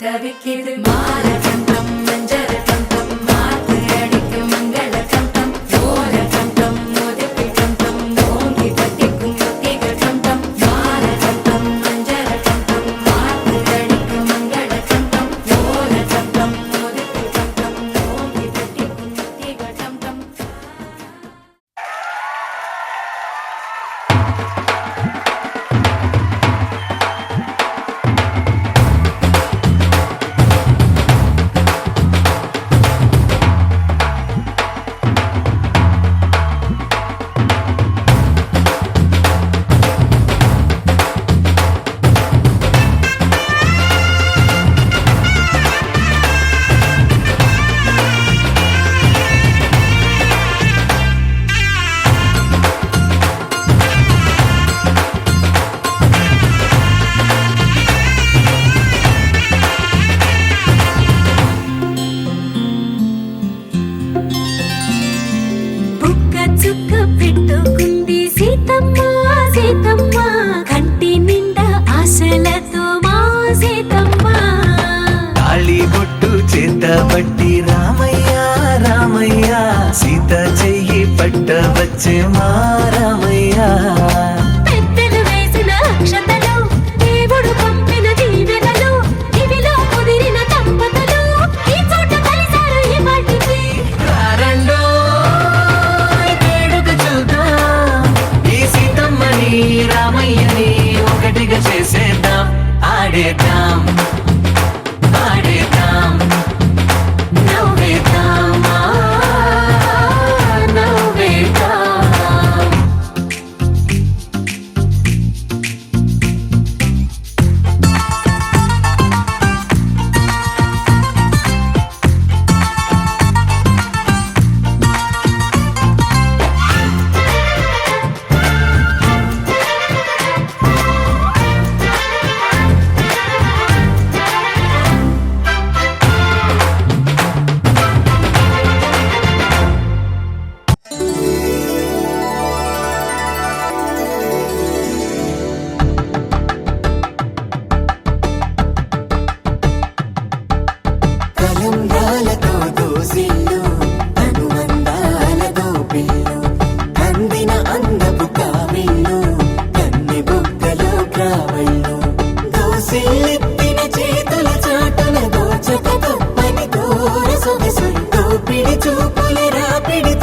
தவிக்கிது மாற கண்டம் மஞ்சள் கண்டம் மாத்து அடிக்கும் மங்கள கண்டம் ஓர கண்டம் மோதிப்பி கண்டம் ஓங்கி பட்டிக்கும் ஒத்திக கண்டம் மாற கண்டம் மஞ்சள் கண்டம் மாத்து அடிக்கும் மங்கள கண்டம் ஓர கண்டம் மோதிப்பி கண்டம் ஓங்கி பட்டிக்கும் ஒத்திக கண்டம் చుక్క పెట్టుకుంది సీతమ్మ సీతమ్మ కంటి నిండా ఆశలతో మా సీతమ్మ తాళి బొట్టు చేతబట్టి రామయ్య రామయ్య సీత చెయ్యి పట్ట వచ్చే మా రామయ్య పెద్దలు వేసిన అక్షతలు దేవుడు పంపిన దీవెనలు ఇవిలో కుదిరిన దంపతులు ఈ చోట కలిసారు ఈ వాటికి రారండో వేడుక చూద్దాం ఈ సీతమ్మని రామయ్యని ఒకటిగా చేసేద్దాం ఆడేద్దాం ఆడేద్దాం నవ్వేద్దాం నవ్వేద్దాం కలంబ్రాలతో దోసిళ్ళు అనుబంధాలతో పిల్లు అందిన అందపు కావిళ్ళు కన్నె బొక్కలో క్రావళ్ళు దోసిళ్ళెత్తిన చేతుల చాటున దోచక తప్పని దూర సొగసు దోపిడి చూపుల రాపిడి